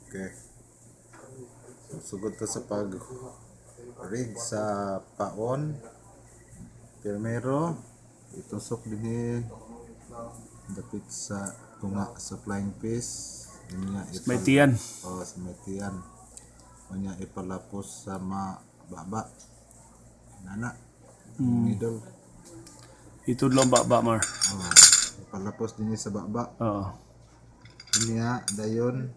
Okay. Sugod to sa pag-rig sa paon. Primero, itusok din dapit sa tunga sa flying fish. May tiyan. Sa may tiyan. Kanya ipalapos sa mababa. Nana. Middle. Ito lang ba, Mar? Ipalapos din sa baba. Oo. Kanya, dayon.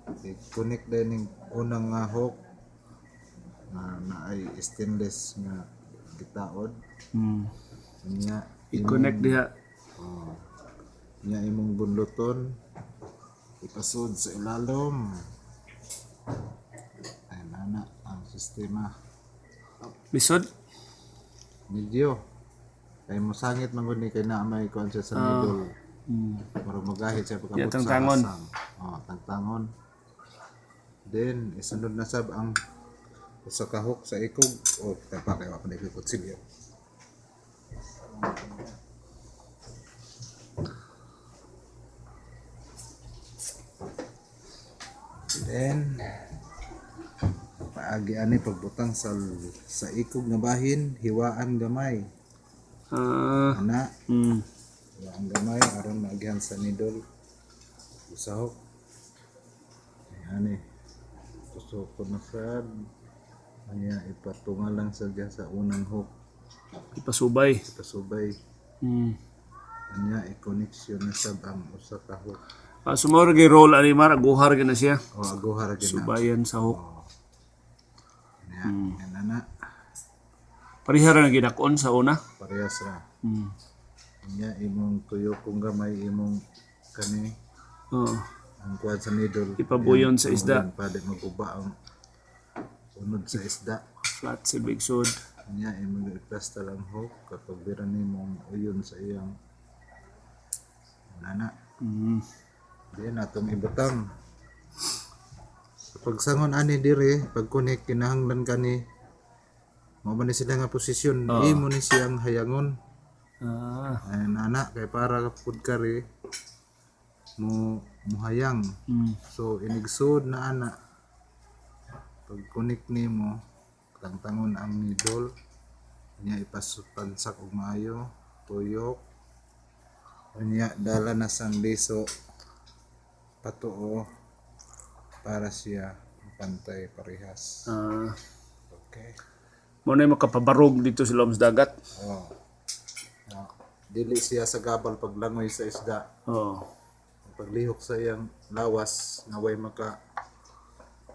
I-connect din yung unang hook na ay stainless nga gitaod. Kanya, I-connect diha. Kanya imong bunluton. Ipasud sa ilalom. Ay nana ang sistema. Lisod? Medyo. Kaya mo sangit man gud ni kay naa may kuan siya sa middle. Para magahit siya pagkabot sa tangtangon. hasang. Tangtangon. Then isunod na sab ang usa ka hook sa ikog. Tapa kay wa pa dili kutsilyo. Then paagi ani pagbutang sa ikog nga bahin, hiwaan gamay. Ana, hiwaan gamay aron maagihan sa needle. Usahok. Ani. Tusok ko na sad. Anya ipatunga lang sa diya sa unang hook. Ipasubay. Pasubay. Anya i-connection na sab ang usa ka hook. Sumawar gay roll ani Mar, aguhar gyud na siya. Aguhar gyud na. Subayan sa hook. Yan na. Parihara na ginakon sa una. Parehas ra. Nya imong tuyo kung gamay imong kani Oo. ang kuwan sa needle. Ipabuyon sa isda. Pwede maguba ang unod sa isda. Flat si Big Sod. Nya imong i-plasta lang hook kapag bira nimong uyon sa iyang nana. Di natong ibutang. Kapag sangon ani dire, pag connect kinahanglan kani mo man ni sila nga posisyon, imo ni siyang hayangon. Ay nana kay para pud kari mo hayang. So inigsud na ana. Pag connect nimo tangtangon ang needle nya ipasutansak og maayo, tuyok. Nya dala na sang liso patuo para siya pantay parehas. Okay. Mo na makapabarog dito sa Loms Dagat. Dili siya sa gabal paglangoy sa isda. Paglihok sa iyang lawas nga way maka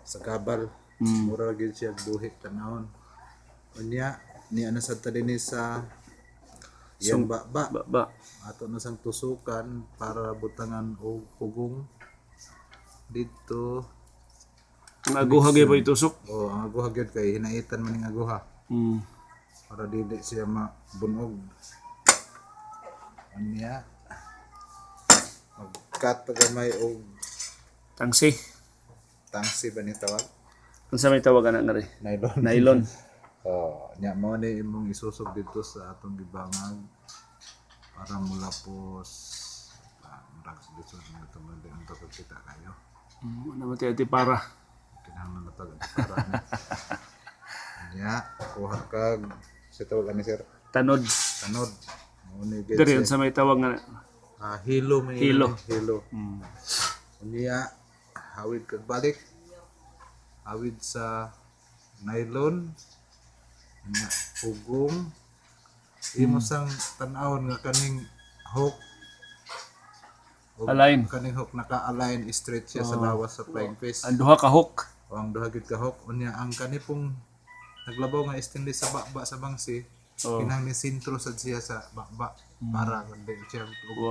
sa gabal. Mura gyud siya buhik tanawon. Unya ni ana sa dinhi sa iyang baba. Ato na sang tusukan para butangan og pugong dito. Ang aguha gyud ba itusok? Ang aguha gyud kay hinaitan man ning aguha. Para dili siya mabunog. Anya magkat gamay og Tangsi. tangsi ba ni tawag? Unsa may tawag ana ngari? Nylon. Nylon. Nya mo ni imong isusog dito sa atong gibangag para mulapos murag dito sa itong dito kita kayo. Ano mo ti para? Kinahanglan na tag para ni. Nya kuha kag sa tawag ani sir. Tanod. Mo ni Diri unsa may tawag nga hilo may Hilo. Unya hawid kag balik. Hawid sa nylon. Unya pugong. Imo sang tan-awon nga kaning hook. Align. Kaning hook naka-align straight siya sa lawas sa flying fish. ang duha ka hook. Ang duha gid ka hook. Unya ang kanipong naglabaw nga stainless sa baba sa bangsi. Kinahanglan sentro sad siya sa baba para hindi siya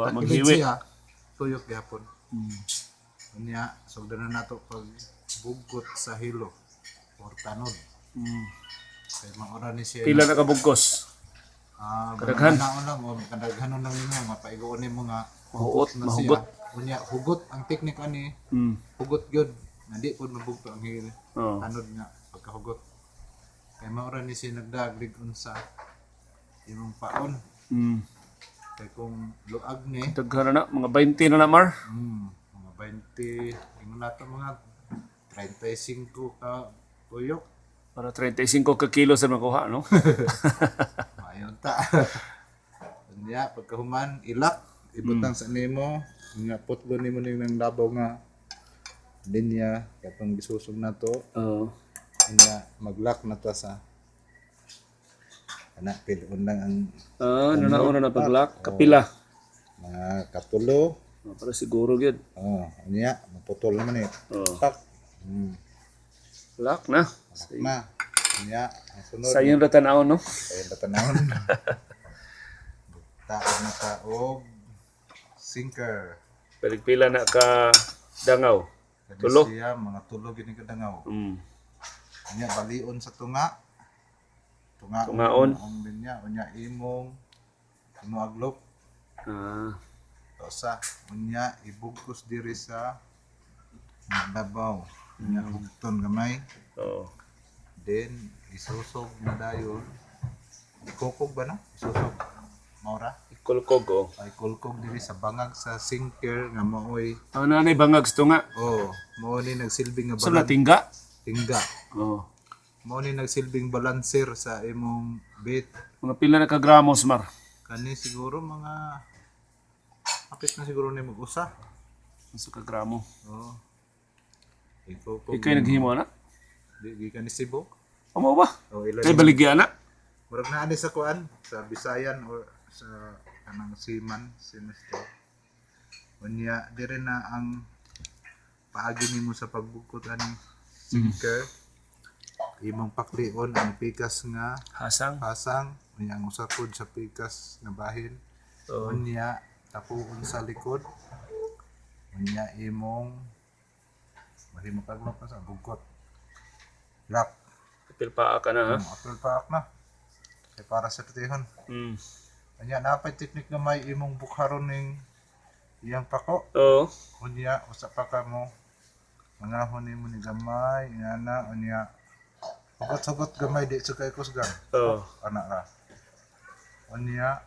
maghiwi. siya tuyok gyapon. Unya sugdan na nato pag bugot sa hilo or tanod. Kay maura ni siya. Pila na ka bugkos? Kadaghan lang o kadaghanon lang nimo mapaigoon nimo nga Mahugot. siya. Unya hugot ang teknik ani. Hugot gyud. Nadi pud mabugto ang hilo. Tanod nga pagkahugot. Kay maura ni siya nagdaglig unsa imong paon. Kay kung luag ni Daghan na mga 20 na Mar. mga 20 ingon nato mga 35 ka tuyok. Para 35 ka kilo sa makuha, no? Mayon ta. Unya pagkahuman ilak ibutang sa nimo nga putlo nimo ning nang labaw nga linya katong gisusog nato. Oo. Unya maglak na ta sa ana pil unang ang Una na paglak. Kapila. mga katulo. Para siguro gyud. Unya maputol naman eh. Pak. Lak na. Na. Unya ang sunod Sayang ra tan-aw, no? ayun na tanawon. Taon na ta og sinker. Pila na ka dangaw. Kani Tulo? siya mga tulo gini kadangaw. Mm. Unya balion sa tunga. Tungaon. Ang linya unya imong aglop. Tosa unya ibugkos diri sa labaw. Unya hugton gamay. Oo. Then isusog na dayon. Ikukog ba na? Isusog. Maura. Ikulkog, oh. Ay kulkog diri sa bangag sa sinker nga maoy. Ang nanay bangag sa tunga. Mao ni nagsilbing nga Sa natingga? tingga. Oo. Mao ni nagsilbing balancer sa imong bit. Mga pila na ka gramos, Mar. Kani siguro mga apit na siguro ni mag-usa. Sa ka gramo. Oo. Ikukog. Ikay naghimo na? Di ka ni Cebu. Amo ba? Ilan Kay baligya na? murag na ani sa kuan sa Bisayan or sa kanang Siman sinister. Unya dire na ang paagi nimo sa pagbukod ani sinker. Imong paklion ang pikas nga Hasang. pasang unya ang usapod sa pikas nga bahin. Oo. Unya tapuon sa likod. Unya imong mahimo kaglok na sa bugkot. Lock. Pilpaa ka na, ha? Apil paak na. Kay para sa tutihon. Mm. Unya napay teknik nga may imong bukharon ning iyang pako. Oo. Unya usa pa ka mo mangahon nimo ni gamay ingana unya hugot-hugot gamay di sa kay kusgang. Oo. Ana ra. Unya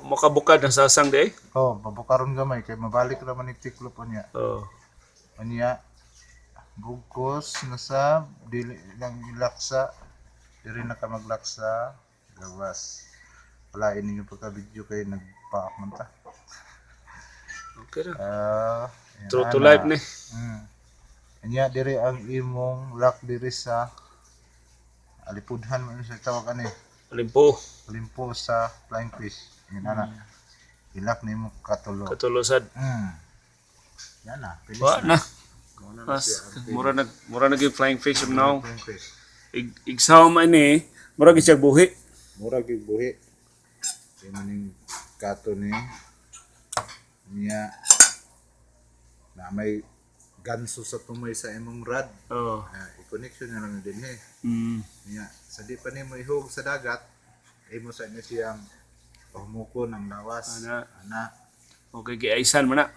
Makabukad na sasang di eh? babukaron gamay kay mabalik ra man ni tiklop unya. Oo. Unya bugkos nga sa dili lang ilaksa diri na ka maglaksa gawas. Wala ini yung pagka-video kay nagpaak man ta. Okay na. Yan True to ana. life ni. Anya diri ang imong lock diri sa alipudhan man sa tawag ani. Limpo. Limpo sa flying fish. Yan ana. Ilak nimo katulo. Katulusad. Yan na. Finish Wa na. na. Mas, mura na yung flying fish now. Flying fish. Igsaw man ni, mura gyud buhi. Mura gyud buhi. Kay maning kato ni niya na may ganso sa tumoy sa imong rod. Oo. I-connection na lang din eh. Mm. Niya, sa di pa nimo ihug sa dagat, imo sa niya siyang pahumuko ng lawas. Ana. Okay, giaisan mo na.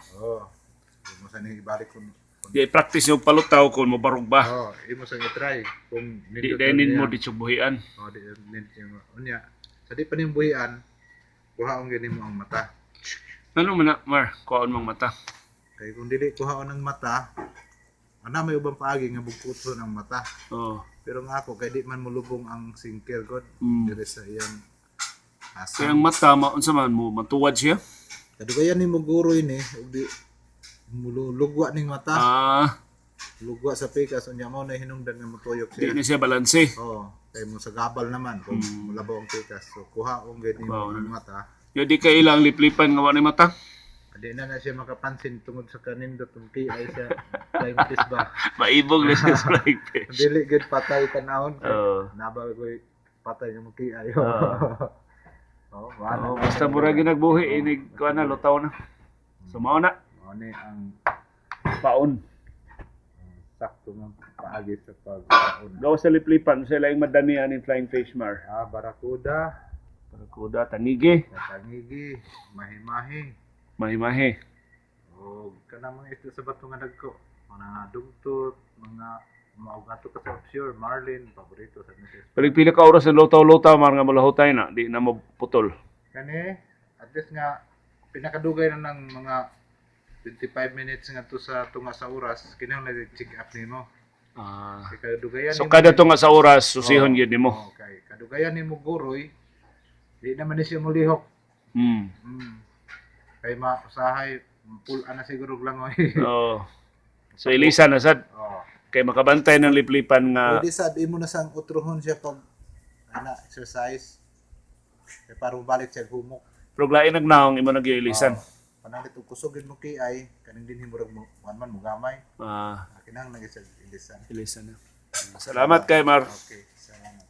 Imo sa niya ibalik kung Di-practice yung palutaw kung mabarog ba. imo sa niya try kung Di dinin mo di buhian. di nindot unya. Sa di pa nimo buhian, kuhaon gani mo ang mata. Ano man na, Mar? Kuhaon mong mata. Kay kung dili kuhaon ang mata, ana may ubang paagi nga bugkuton ang mata. Oo. Pero nga ako kay di man mulubong ang sinker god dire sa iyang Kaya asa. ang mata, unsa man mo, matuwad siya? Kadugayan ni mo guroy ni ug di mulugwa ning mata. Lugwa sa pikas unya mo na hinungdan nga motuyok Di siya. na siya balanse. Kay mo sa gabal naman kung mulabaw ang pikas. So kuhaon gid nimo ang mata. Yo di ka ilang liplipan nga wala mata. Adi na siya makapansin tungod sa kanindot ug ay sa time fish ba. Maibog na siya sa flying fish. Dili gid patay tanawon. Oo. Nabal ko patay nga mukiay. Oo, basta mura ginagbuhi, inig ko na, lutaw na. Sumaw na. Ani ang Paon. sakto ng paagi sa pagkaon. Gawa sa liplipan, sila yung madamihan ng flying fish, Mar. Barakuda, Parakuda, tanigi, katangigi, mahimahi, mahimahi. o kanang mga ito sa bato nga dagko. Mga dugtot, mga maugato ka sa offshore, marlin, paborito sa nila. Pila ka oras ng lutaw-lutaw, Mar, nga malahutay na, di na maputol. Kani, at least nga, pinakadugay na ng mga 25 minutes nga to sa tunga sa oras, kinahanglan check up nimo. Ah. Kay kadugayan So kada to nga sa oras susihon gyud nimo. Okay, kadugayan nimo guroy, di naman ni siya mulihok. Mm. Kay mausahay pull ana siguro langoy. Oh. So ilisan na sad Oh. kay makabantay ng liplipan nga Pwede sabi mo na sang utrohon siya pag exercise. Kay para balik siya humok. pero lain nagnaong imo nagyilisan. Panangit og kusogin mo kay ay kaning dinhi murag mo man mo gamay. Ah, Kinahanglan gyud sa ilisan. ilisan na. Salamat kay Mar. Okay, salamat.